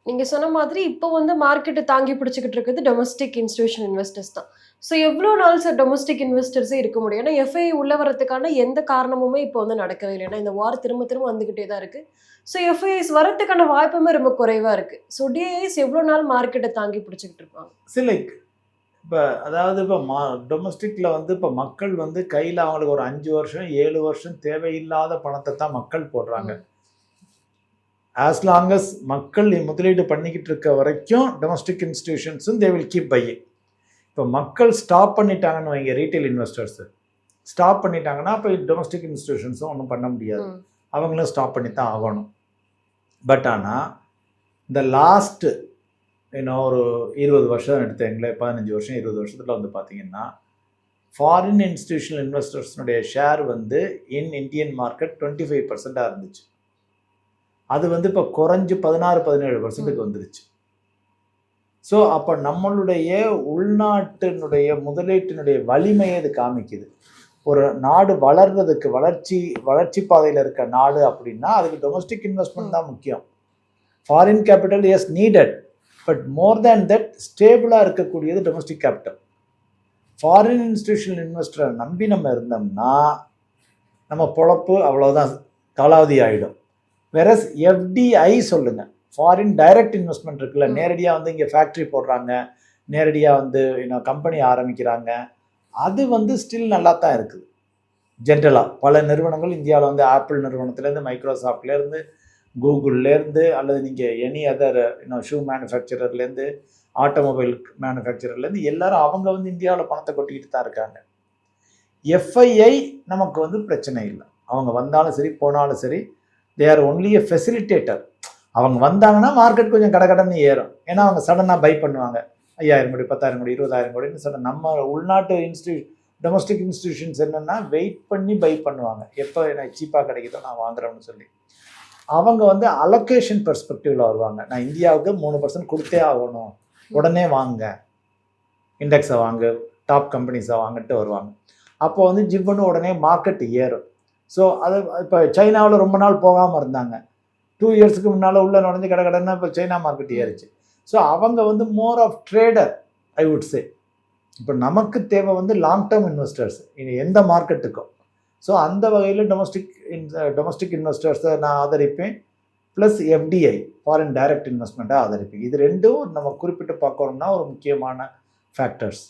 நீங்க சொன்ன மாதிரி இப்போ வந்து மார்க்கெட்ட தாங்கி பிடிச்சுக்கிட்டு இருக்கிறது டொமஸ்டிக் இன்ஸ்டிடியூஷனல் இன்வெஸ்டர்ஸ் தான். ஸோ எவ்வளோ நாள் சார் டொமஸ்டிக் இன்வெஸ்டர்ஸே இருக்க முடியும்? ஏன்னா எஃப்ஐஐ உள்ள வரதுக்கான எந்த காரணமுமே இப்போ வந்து நடக்கவே இல்ல. ஏன்னா இந்த வார் திரும்ப திரும்ப வந்துகிட்டே தான் இருக்கு. ஸோ எஃப்ஐஐஸ் வரதுக்கான வாய்ப்புமே ரொம்ப குறைவா இருக்கு. ஸோ டிஐஸ் எவ்வளோ நாள் மார்க்கெட்ட தாங்கி பிடிச்சுக்கிட்டு இருப்பாங்க? லைக் இப்போ அதாவது இப்போ டொமஸ்டிக்கில் வந்து இப்போ மக்கள் வந்து கையில் அவங்களுக்கு ஒரு 5 வருஷம் 7 வருஷம் தேவையில்லாத பணத்தை தான் மக்கள் போடுறாங்க. ஆஸ் லாங் அஸ் மக்கள் முதலீடு பண்ணிக்கிட்டு இருக்க வரைக்கும் டொமஸ்டிக் இன்ஸ்டிடியூஷன்ஸும் தே வில் கீப் பையிங். இப்போ மக்கள் ஸ்டாப் பண்ணிட்டாங்கன்னு வைங்க, ரீட்டைல் இன்வெஸ்டர்ஸு ஸ்டாப் பண்ணிட்டாங்கன்னா இப்போ டொமஸ்டிக் இன்ஸ்டிடியூஷன்ஸும் ஒன்றும் பண்ண முடியாது, அவங்களும் ஸ்டாப் பண்ணி தான் ஆகணும். பட் ஆனால் இந்த லாஸ்ட்டு இன்னும் ஒரு 20 வருஷம் எடுத்தீங்களே, 15 வருஷம் 20 வருஷத்தில் வந்து பார்த்தீங்கன்னா ஃபாரின் இன்ஸ்டிடியூஷனல் இன்வெஸ்டர்ஸ்னுடைய ஷேர் வந்து இன் இந்தியன் மார்க்கெட் 25% இருந்துச்சு. அது வந்து இப்போ குறைஞ்சு 16-17% வந்துருச்சு. ஸோ அப்போ நம்மளுடைய உள்நாட்டினுடைய முதலீட்டினுடைய வலிமையை அது காமிக்குது. ஒரு நாடு வளர்றதுக்கு, வளர்ச்சி பாதையில் இருக்க நாடு அப்படின்னா அதுக்கு டொமஸ்டிக் இன்வெஸ்ட்மெண்ட் தான் முக்கியம். Foreign capital is needed, but more than that ஸ்டேபிளாக இருக்கக்கூடியது டொமஸ்டிக் கேபிட்டல். ஃபாரின் இன்ஸ்டிடியூஷனல் இன்வெஸ்டரை நம்பி நம்ம இருந்தோம்னா நம்ம பொழப்பு அவ்வளோதான், காலாவதி ஆகிடும். வெரஸ் எஃப்டிஐ சொல்லுங்க, ஃபாரின் டைரக்ட் இன்வெஸ்ட்மெண்ட் இருக்குல்ல, நேரடியாக வந்து இங்கே ஃபேக்ட்ரி போடுறாங்க, நேரடியாக வந்து கம்பெனி ஆரம்பிக்கிறாங்க, அது வந்து ஸ்டில் நல்லா தான் இருக்குது. ஜென்ரலாக பல நிறுவனங்கள் இந்தியாவில் வந்து ஆப்பிள் நிறுவனத்துலேருந்து, மைக்ரோசாஃப்ட்லேருந்து, கூகுள்லேருந்து, அல்லது நீங்கள் எனி அதர் ஷூ மேனுஃபேக்சரர்லேருந்து, ஆட்டோமொபைல் மேனுஃபேக்சரர்லேருந்து எல்லாரும் அவங்க வந்து இந்தியாவில் பணத்தை கொட்டிக்கிட்டு தான் இருக்காங்க. எஃப்ஐஐ நமக்கு வந்து பிரச்சனை இல்லை, அவங்க வந்தாலும் சரி போனாலும் சரி, they are only a facilitator. அவங்க வந்தாங்கன்னா மார்க்கெட் கொஞ்சம் கடகடன்னு ஏறும். ஏன்னா அவங்க சடனாக பை பண்ணுவாங்க, 5000 கோடி 10,000 கோடி 20,000 கோடின்னு சடன். நம்ம உள்நாட்டு டொமஸ்டிக் இன்ஸ்டிடியூஷன்ஸ் என்னென்னா வெயிட் பண்ணி பை பண்ணுவாங்க, எப்போ எனக்கு சீப்பாக கிடைக்குதோ நான் வாங்குறேன்னு சொல்லி. அவங்க வந்து அலோகேஷன் பெர்ஸ்பெக்டிவில் வருவாங்க. நான் இந்தியாவுக்கு 3% கொடுத்தே ஆகணும், உடனே வாங்க, இண்டெக்ஸை வாங்க, டாப் கம்பெனிஸை வாங்கிட்டு வருவாங்க. அப்போ வந்து ஜிப்புன்னு உடனே மார்க்கெட் ஏறும். ஸோ அது இப்போ சைனாவில் ரொம்ப நாள் போகாமல் இருந்தாங்க, 2 இயர்ஸுக்கு முன்னால் உள்ள நுழைஞ்சு கடன்னா இப்போ சைனா மார்க்கெட் ஏறிச்சு. ஸோ அவங்க வந்து more of trader I would say. இப்போ நமக்கு தேவை வந்து லாங் டேர்ம் இன்வெஸ்டர்ஸ் எந்த மார்க்கெட்டுக்கும். ஸோ அந்த வகையில் டொமஸ்டிக் இன்வெஸ்டர்ஸை நான் ஆதரிப்பேன், ப்ளஸ் எஃப்டிஐ ஃபாரின் டைரக்ட் இன்வெஸ்ட்மெண்ட்டாக ஆதரிப்பேன். இது ரெண்டும் நம்ம குறிப்பிட்டு பார்க்கணும்னா ஒரு முக்கியமான ஃபேக்டர்ஸ்.